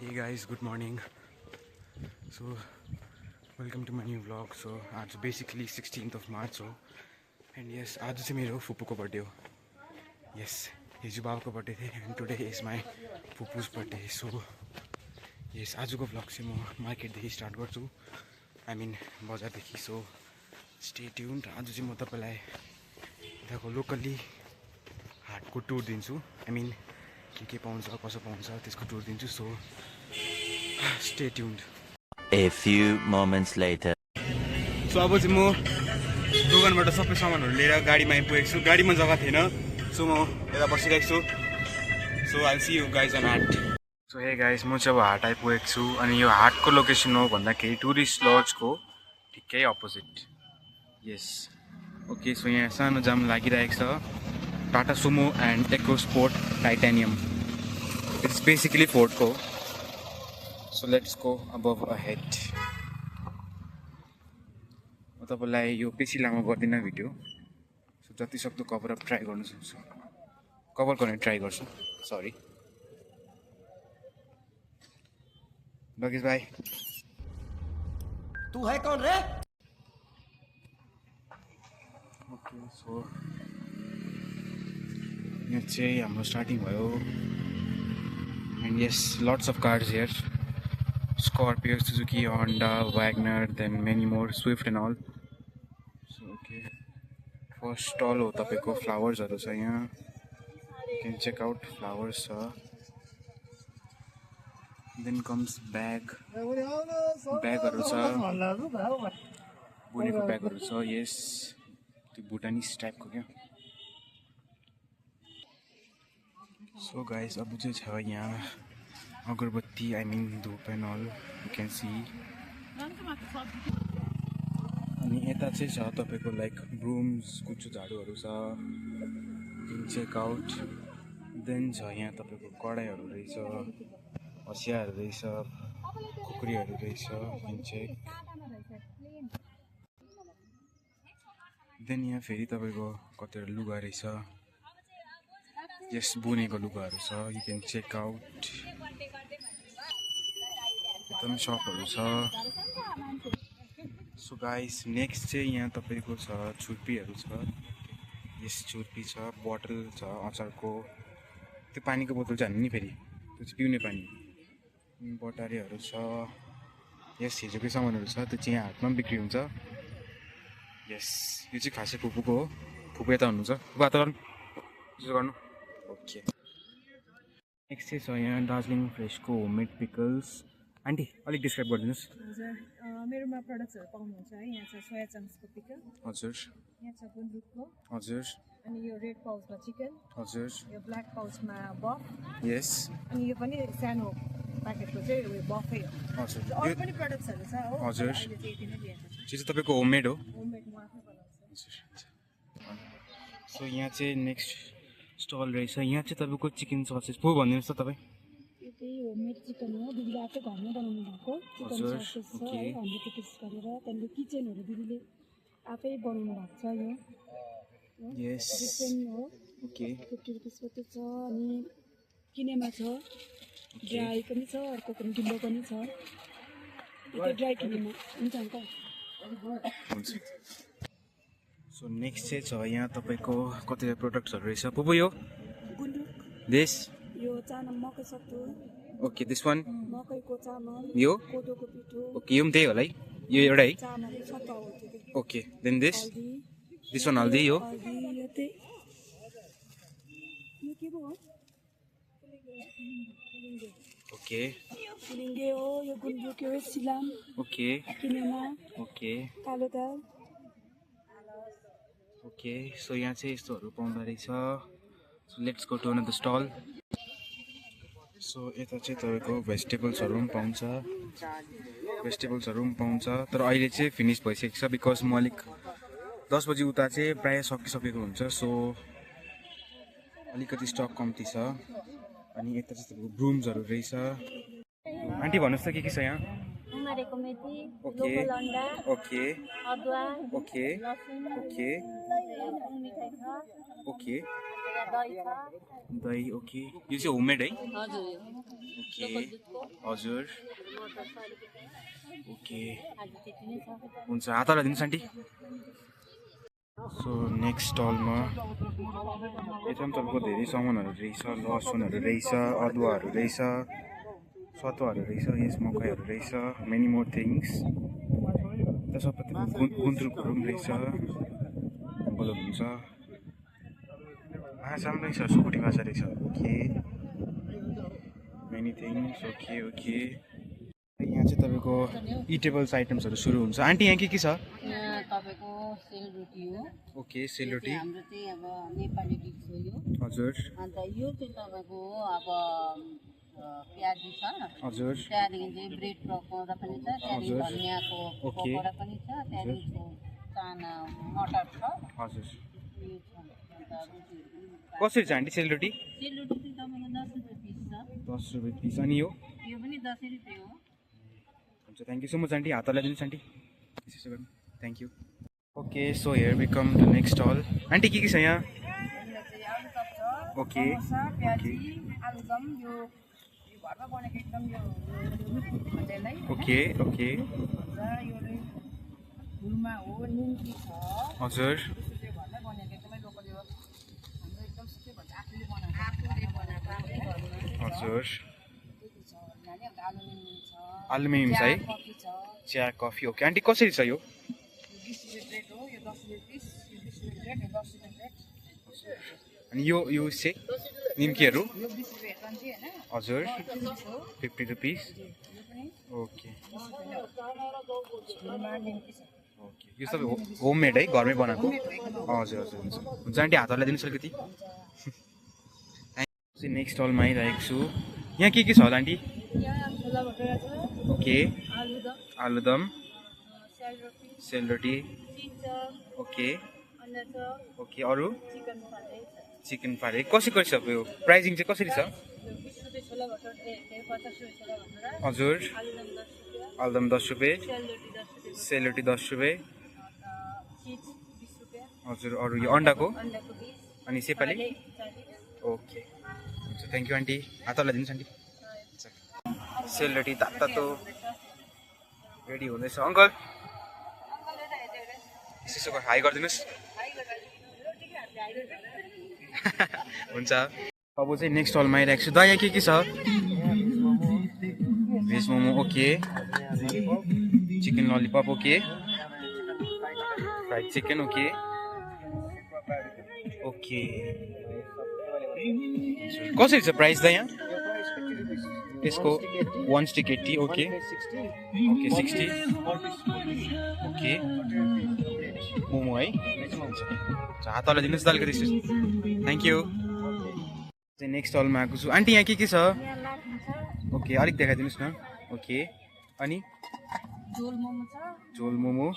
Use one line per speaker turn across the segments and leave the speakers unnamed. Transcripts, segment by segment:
Hey guys, good morning. So, welcome to my new vlog. So, it's basically 16th of March. And yes, आज चाहिँ मेरो फुपूको birthday हो. Yes, हिजो बाबाको बर्थडे थियो and today is my फुपू's birthday. So, yes, आजको vlog चाहिँ म मार्केटदेखि स्टार्ट गर्छु. I mean बजारदेखि. So, stay tuned. आज चाहिँ म तपाईलाई यताको लोकली हाटको टुर दिन्छु. I mean के पाउँछ कसो पाउँछ त्यसको टुर दिन्छु. So, stay tuned.
A few moments later.
So अब चाहिँ म दोकानबाट सबै सामानहरू लिएर गाडीमा आइपुगेको छु. गाडीमा जग्गा थिएन, सो म यता बसिरहेको छु. So I will see you guys on हाट. सो हे गाइज, म चाहिँ अब हाट आइपुगेको छु. अनि यो हाटको लोकेसन हो भन्दाखेरि टुरिस्ट लजको ठिकै अपोजिट. यस, ओके. सो यहाँ सानो जाम लागिरहेको छ. Tata Sumo and EcoSport titanium. It's basically फोर्डको. सो लेट्स गो अबभ अहेड. म तपाईँलाई यो बेसी लामो गर्दिनँ भिडियो. सो जति सक्दो कभर अप ट्राई गर्नु सक्छु, कभर गर्ने ट्राई गर्छु. सरी लकेश भाइ.
तू है कौन रे?
ओके. सो यहाँ चाहिँ हाम्रो स्टार्टिङ भयो. And yes, lots of cars here. Scorpio, Suzuki, Honda, Wagner, then many more, Swift and all. So okay, first stall हो तपाईको फ्लावर्सहरु छ यहाँ. You can check out flowers. Then comes bagहरु छ, बुनेको ब्यागहरु छ. यस, त्यो भुटानिस टाइपको क्या. So guys, अब चाहिँ छ यहाँ अगरबत्ती, I mean धूप and all, you can see. अनि यता चाहिँ छ तपाईको लाइक ब्रुम्स, कुचो झाडुहरु छ. You can check out. Then छ यहाँ तपाईको कडाईहरु रहेछ, हसियाहरु रहेछ, खुकुरीहरु रहेछ. You can check. देन यहाँ फेरि तपाईको कतिवटा लुगा रहेछ. यस, बुनेको लुगाहरु छ. You can check out. एकदम शपहरु छ. सो गाइस, नेक्स्ट चाहिँ यहाँ तपाईको छ छुर्पीहरु छ. यस, छुर्पी छ, बोतल छ अचारको. त्यो पानीको बोतल चाहिँ हान्नु नि फेरि, त्यो चाहिँ पिउने पानी. बटारेहरु छ. यस, हिजोकै सामानहरु छ. त्यो चाहिँ यहाँ हाटमा बिक्री हुन्छ. यस, यो चाहिँ खासै फुपूको हो. फुपू यता हुनुहुन्छ. वातावरण यसो गर्नु. ओके. नेक्स्ट चाहिँ छ यहाँ दार्जिलिङ फ्रेसको होममेड पिकल्स. आन्टी अलिक डिस्क्राइब गरिदिनुहोस्.
हजुर, मेरोमा प्रडक्ट्सहरू पाउनुहुन्छ है. यहाँ छ सोया चङ्क्सको पिकल.
हजुर.
यहाँ छ गुन्द्रुकको.
हजुर.
अनि यो रेड पाउचमा चिकन.
हजुर.
यो ब्ल्याक पाउचमा बफ.
यस.
अनि यो पनि सानो प्याकेटको चाहिँ उयो बफै हो.
हजुर.
अरू पनि प्रडक्ट्सहरू छ हो.
हजुर.
अहिले चाहिँ यति नै लिएको छु.
यो चाहिँ तपाईँको होममेड हो.
होममेड म आफै बनाउँछु.
हजुर. सो यहाँ चाहिँ नेक्स्ट स्टल रहेछ. यहाँ चाहिँ तपाईँको चिकन ससेज पो भनिदिनुहोस् त तपाईँ.
त्यही होममेड चिकन हो. दिदीले आफै घरमै बनाउनु भएको चिकन ससेज छ है. 100 रुपिस गरेर. त्यहाँदेखि किचनहरू दिदीले आफै बनाउनु भएको छ. यो
यस.
डिफ्रेन्ट हो.
ओके.
50 रुपिस मात्रै छ. अनि किनेमा छ, ड्राई पनि छ, अर्को पनि गिलो पनि छ. यो ड्राई किनेमा हुन्छ अङ्कल.
हुन्छ. सो नेक्स्ट चाहिँ छ यहाँ तपाईँको कतिवटा प्रोडक्ट्सहरू रहेछ. पुपु यो
गुन्द्रुक,
दिस.
यो चाना मकै सत्तु,
ओके. This one.
मकैको चामल,
यो
कोदोको पिठो,
ओके. यो पनि त्यही होला है. यो एउटा है.
चामल सत्ता हो त्यो.
ओके. Then this.
हल्दी,
दिस वान हल्दी. यो
हल्दी, यो चाहिँ यो के हो?
ओके.
फिलिङ्गे हो. यो गुन्द्रुक हो. सिलाम,
ओके.
किनेमा,
ओके.
कालो दाल.
ओके. सो यहाँ चाहिँ यस्तोहरू पाउँदो रहेछ. So let's go to another stall. So यता चाहिँ तपाईँको भेजिटेबल्सहरू पनि पाउँछ. भेजिटेबल्सहरू पनि पाउँछ. तर अहिले चाहिँ फिनिस भइसकेको छ. बिकज म अलिक 10 बजी उता चाहिँ प्रायः सकिसकेको हुन्छ. सो अलिकति स्टक कम्ती छ. अनि यता चाहिँ तपाईँको ब्रुम्सहरू रहेछ. आन्टी भन्नुहोस् त के छ यहाँ.
उमारेको मेथी,
ओके.
लोकल अन्डा,
ओके.
अदुवा,
ओके.
लसुन,
ओके.
मिठाई छ,
ओके दही ओके यो चाहिँ होममेड है ओके हजुर ओके हुन्छ हातलाई दिनुहोस् आन्टी सो नेक्स्ट स्टलमा यता पनि तपाईँको धेरै सामानहरू रहेछ लसुनहरू रहेछ अदुवाहरू रहेछ सतुवाहरू रहेछ यस मकैहरू रहेछ मेनी मोर थिङ्स त्यो सबै गुन्द्रुकहरू पनि रहेछ उपलब्ध हुन्छ माछा पनि रहेछ सुकुटी माछा रहेछ okay many things okay okay यहाँ चाहिँ तपाईँको इटेबल्स आइटम्सहरू सुरु हुन्छ आन्टी यहाँ के छ
तपाईको सेलरोटी हो
ओके सेलरोटी
हाम्रो चाहिँ अब नेपाली डिस हो यो
हजुर
अन्त यो चाहिँ तपाईको अब प्याजी छ
हजुर
त्यहाँदेखि चाहिँ ब्रेड पकौडा पनि छ त्यहाँदेखि धनियाँको पकौडा पनि छ त्यहाँदेखि चाना मटर छ
हजुर
यो छ अन्त
कसरी छ आन्टी सेलरोटी
सेलरोटी चाहिँ तपाईँको 10 रुपियाँ पिस छ
10 रुपियाँ पिस अनि यो
पनि 10 रुपियाँ हो
हुन्छ thank you so much aunty हात लगाइदिनुहोस् आन्टी यसो गर्नु thank you okay so here we come to next stall aunty के छ यहाँ ओके ओके ओके ओके हजुर हजुर एल्युमिनियम छ है चिया कफी ओके आन्टी कसरी छ यो अनि यो चाहिँ निम्कीहरू हजुर 50 रुपिस ओके ओके यो सबै होममेड है घरमै बनाएको हजुर हजुर हुन्छ हुन्छ आन्टी हातहरूलाई दिनुहोस् अलिकति नेक्स्ट स्टलमा आइरहेको छु यहाँ के छ होला आन्टी ओके आलुदम सेलरोटी ओके ओके अरू चिकन फ्राई कसरी छ यो प्राइसिङ चाहिँ कसरी छ हजुर आलुदम 10 रुपियाँ सेलरोटी 10 रुपियाँ हजुर अरू यो अन्डाको अनि सेपाली ओके हुन्छ थ्याङ्क यू आन्टी हातलाई दिनुहोस् आन्टी सेलरोटी तातो रेडी हुँदैछ अङ्कल यसो हाई गरिदिनुहोस् हुन्छ अब चाहिँ नेक्स्ट स्टलमा आइरहेको छु दा यहाँ के छ veg momo okay chicken lollipop okay fried chicken okay okay कसरी छ प्राइस दा यहाँ यसको 1 stick 80 okay okay 60 okay momo है हातलाई दिनुहोस् त अलिकति थ्याङ्क यू नेक्स्ट स्टलमा आएको छु आन्टी यहाँ के छ ओके अलिक देखाइदिनुहोस् न ओके अनि झोल मोमो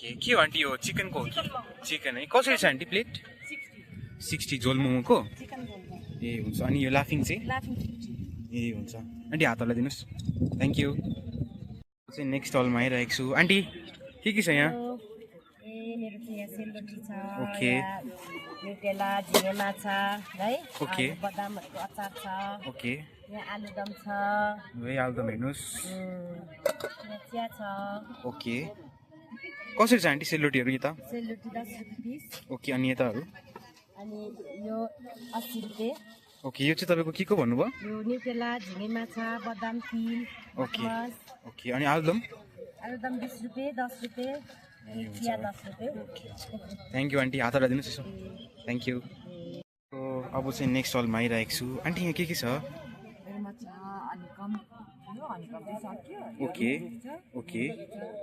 ओके के हो आन्टी यो चिकनको हो कि चिकन है कसरी छ आन्टी प्लेट 60 झोल मोमोको ए हुन्छ अनि यो लाफिङ चाहिँ ए हुन्छ आन्टी हातलाई दिनुहोस् थ्याङ्क यू चाहिँ नेक्स्ट स्टलमा आइरहेको छु आन्टी के छ यहाँ ओके
न्युटेला झिँगे माछा है
ओके
बदामहरूको अचार छ
ओके
यहाँ आलुदम छ
है आलुदम हेर्नुहोस्
चिया छ
ओके कसरी छ आन्टी सेलरोटीहरू यता
सेलरोटी 10 रुपियाँ पिस
ओके अनि यताहरू
अनि यो 80 रुपियाँ
ओके यो चाहिँ तपाईँको के को भन्नुभयो
यो न्युटेला झिँगे माछा बदाम तिल
ओके ओके अनि आलुदम
20 रुपियाँ 10 रुपियाँ चिया 10 रुपियाँ
थ्याङ्क यू आन्टी हातलाई दिनुहोस् यसो थ्याङ्क यू सो अब चाहिँ नेक्स्ट स्टलमा आइरहेको छु आन्टी यहाँ के छ ओके ओके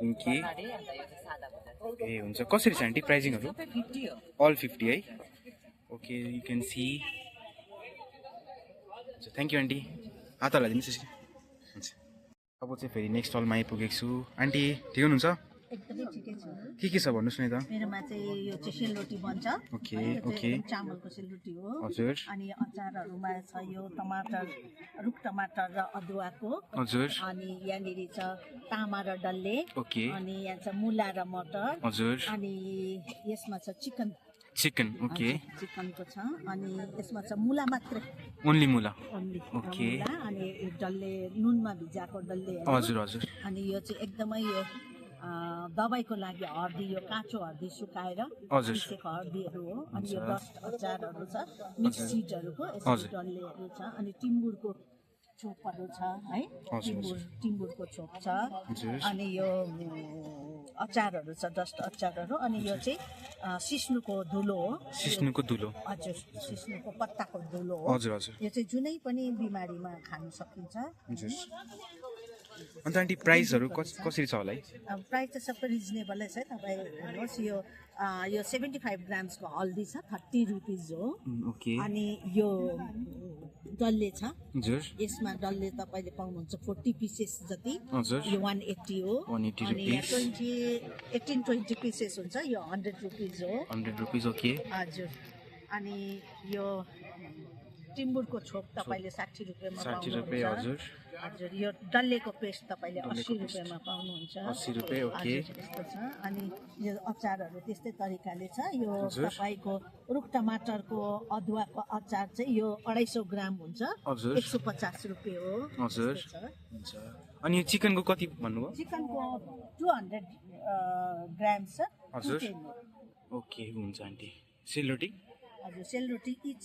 निम्की ए हुन्छ कसरी छ आन्टी प्राइजिङहरू अल 50 है okay you can see thank you aunty हातलाई दिनुहोस् यसो हुन्छ अब चाहिँ फेरि नेक्स्ट स्टलमा आइपुगेको छु आन्टी ठिक हुनुहुन्छ
एकदमै ठिकै छु।
के छ भन्नुहोस् न त?
मेरोमा चाहिँ यो चाहिँ सेलरोटी बन्छ।
ओके,
है, यो चाहिँ
ओके।
एकदम चामलको सेलरोटी हो।
हजुर
अनि अचारहरूमा छ यो टमाटर, रुख टमाटर र अदुवाको।
हजुर
अनि यहाँनिर छ तामा र डल्ले।
ओके
अनि यहाँ छ मुला र मटर।
हजुर
अनि यसमा छ चिकन।
चिकन ओके
चिकनको छ। अनि यसमा छ मुला मात्रै।
ओन्ली मुला
ओन्ली
ओके।
मुला अनि डल्ले नुनमा भिजाएको डल्ले।
हजुर हजुर
अनि यो चाहिँ एकदमै यो दबाईको लागि हर्दी, यो काँचो हर्दी सुकाएर
हजुर।
पिसेको हर्दीहरू हो। अनि यो डस्ट अचारहरू छ, मिक्स सिडहरूको यसरी डल्लेहरू छ। अनि टिम्बुरको छोपहरू छ है, टिम्बुरको छोप छ। अनि यो अचारहरू छ, डस्ट अचारहरू। अनि यो चाहिँ सिस्नुको धुलो हो।
सिस्नुको धुलो
हजुर, सिस्नुको पत्ताको धुलो हो।
हजुर हजुर।
यो चाहिँ जुनै पनि बिमारीमा खान सकिन्छ।
हजुर अन्त आन्टी प्राइसहरू कसरी छ होला है?
प्राइस त सबै रिजनेबलै छ। तपाईँ हेर्नुहोस् यो 75 ग्राम्सको हल्दी छ 30 रुपिज हो।
ओके
अनि यो डल्ले छ,
हजुर
यसमा डल्ले तपाईँले पाउनुहुन्छ 40 पिसेस जति।
हजुर
यो 180 हो।
180
अनि यहाँ 18-20 पिसेस हुन्छ, यो 100 रुपिज हो।
100 रुपिज ओके।
हजुर। अनि यो टिम्बुरको छोप तपाईँले 60 रुपियाँमा
60
पाउनुहुन्छ।
रुपियाँ हजुर।
हजुर, यो डल्लेको पेस्ट तपाईँले 80 रुपियाँमा पाउनुहुन्छ।
80 रुपियाँ ओके।
हजुर, यस्तो छ। अनि यो अचारहरू त्यस्तै तरिकाले छ। यो तपाईँको रुख टमाटरको अदुवाको अचार चाहिँ यो 250 ग्राम हुन्छ,
हजुर
150 रुपियाँ हो।
हजुर
यस्तो छ।
हुन्छ। अनि यो चिकनको कति भन्नुभयो?
चिकनको 200 ग्राम छ।
हजुर।
210 हो।
ओके हुन्छ आन्टी। सेलरोटी
हजुर, सेलरोटी इच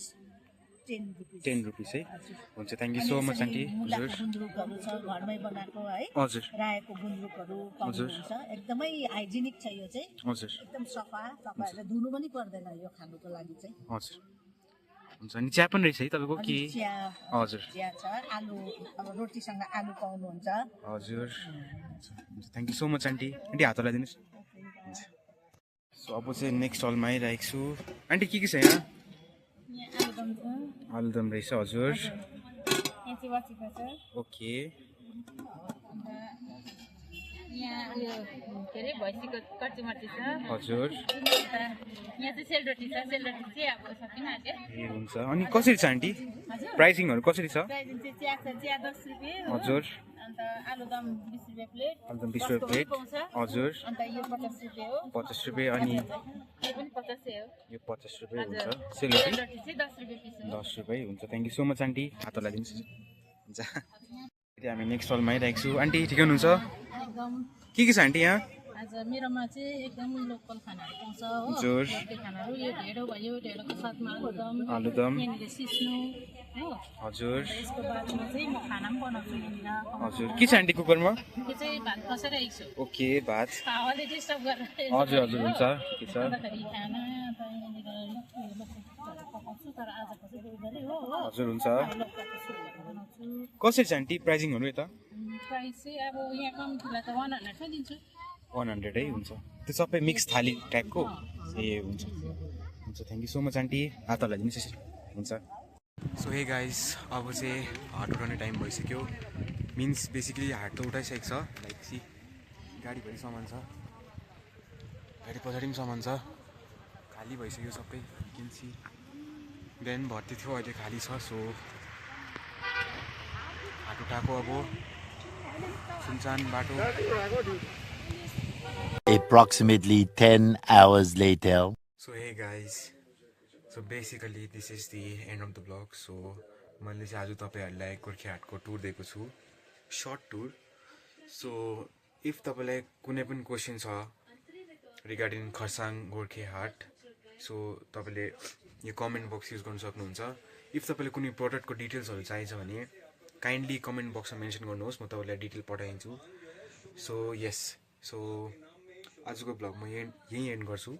10 रुपिस।
10 रुपिस है।
हजुर।
हुन्छ thank you so much aunty.
मुलाको
हजुर
गुन्द्रुकहरू छ, घरमै बनाएको है।
हजुर
रायोको गुन्द्रुकहरू पाउनुहुन्छ। एकदमै हाइजिनिक छ यो चाहिँ,
हजुर
एकदम सफा। तपाईँहरूले धुनु पनि पर्दैन यो खानुको लागि चाहिँ।
हजुर हुन्छ। अनि चिया पनि रहेछ है तपाईँको
अनि
कि?
चिया
हजुर
चिया छ, आलु अब रोटीसँग आलु पाउनुहुन्छ।
हजुर हुन्छ thank you so much aunty. Aunty हात लगाइदिनुहोस्। हुन्छ। सो अब चाहिँ नेक्स्ट हलमा आइरहेको छु। आन्टी के छ यहाँ?
आलुदम छ,
आलुदम रहेछ हजुर।
यहाँ चाहिँ वाचिपा छ,
ओके
अन्त यहाँ उयो के अरे भैँसीको कच्ची छ,
हजुर
अन्त यहाँ चाहिँ सेलरोटी छ। सेलरोटी चाहिँ अब सकिन आँट्यो।
ए हुन्छ। अनि कसरी छ आन्टी? प्राइसिङहरू कसरी छ?
प्राइस चाहिँ चिया छ, चिया 10 रुपियाँ हो।
हजुर
अन्त आलुदम 20 रुपियाँ प्लेट,
आलुदम 20 रुपियाँ प्लेट
पाउँछ।
हजुर।
अन्त यो 50 रुपियाँ हो।
50 रुपियाँ अनि
यो पनि 50 हो।
यो 50 रुपियाँ हुन्छ।
हजुर,
सेलरोटी
सेलरोटी चाहिँ 10 रुपियाँ पिस हो।
10 रुपियाँ हुन्छ। Thank you so much aunty. हात लगाइदिनुहोस्। हुन्छ। अहिले हामी नेक्स्ट हलमा आइरहेको छु। आन्टी ठिकै हुनुहुन्छ?
एकदम
के छ आन्टी यहाँ?
हजुर, मेरोमा चाहिँ एकदम लोकल खानाहरू पाउँछ हो।
हजुर।
लोकल खानाहरू यो ढेँडो भयो, ढेँडोको साथमा
आलुदम
यहाँनिर सिस्नु हो।
हजुर
यसको बादमा चाहिँ म खाना पनि बनाउँछु यहाँनिर।
हजुर। के छ आन्टी कुकरमा?
यो चाहिँ भात खसेर छु।
ओके भात
हावाले डिस्टर्ब गरेर
हजुर हजुर हुन्छ। के छ?
अन्तखेरि खाना अन्त यहाँनिर पकाउँछु, तर आजको चाहिँ दुधले हो हो।
हजुर हुन्छ।
लौकाको सुपहरू बनाउँछु।
कसरी छ आन्टी प्राइसिङहरू यता?
प्राइस चाहिँ अब यहाँ कम्तीलाई त 100 मै दिन्छु।
100 है हुन्छ। त्यो सबै मिक्स थाली टाइपको ए हुन्छ हुन्छ। Thank you so much aunty. हात लगाइदिनुहोस् हुन्छ। सो हे गाइस अब चाहिँ हाट उठाउने टाइम भइसक्यो। मिन्स बेसिकली हाट त उठाइसकेको छ। लाइक सी गाडीभरि सामान छ, गाडी पछाडि पनि सामान छ। खाली भइसक्यो सबै किन्सी। बिहान भर्ती थियो, अहिले खाली छ। सो हाट उठाएको अब सुनसान बाटो।
Approximately 10 hours later.
So hey guys, so basically this is the end of the vlog. So मैले चाहिँ आज तपाईहरुलाई गोर्खे हाटको टुर दिएको छु, सर्ट टुर. सो इफ तपाईलाई कुनै पनि क्वेशन छ रिगार्डिङ खरसाङ गोर्खे हाट, सो तपाईले यो कमेन्ट बक्स युज गर्न सक्नुहुन्छ. इफ तपाईले कुनै प्रोडक्टको डिटेल्सहरु चाहिन्छ भने काइन्डली कमेन्ट बक्समा मेन्सन गर्नुहोस्, म तपाईलाई डिटेल पठाइदिन्छु. सो यस, सो आजको भ्लग म यही एन्ड गर्छु.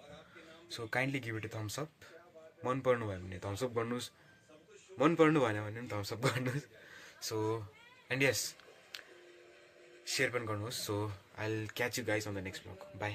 So kindly give it a thumbs up. मन पर्नु भयो भने थम्स अप गर्नुस्, मन पर्नु भएन भने पनि थम्स अप गर्नुस्. सो एन्ड यस, शेयर पनि गर्नुहोस्. So I will catch you guys on the next vlog. By.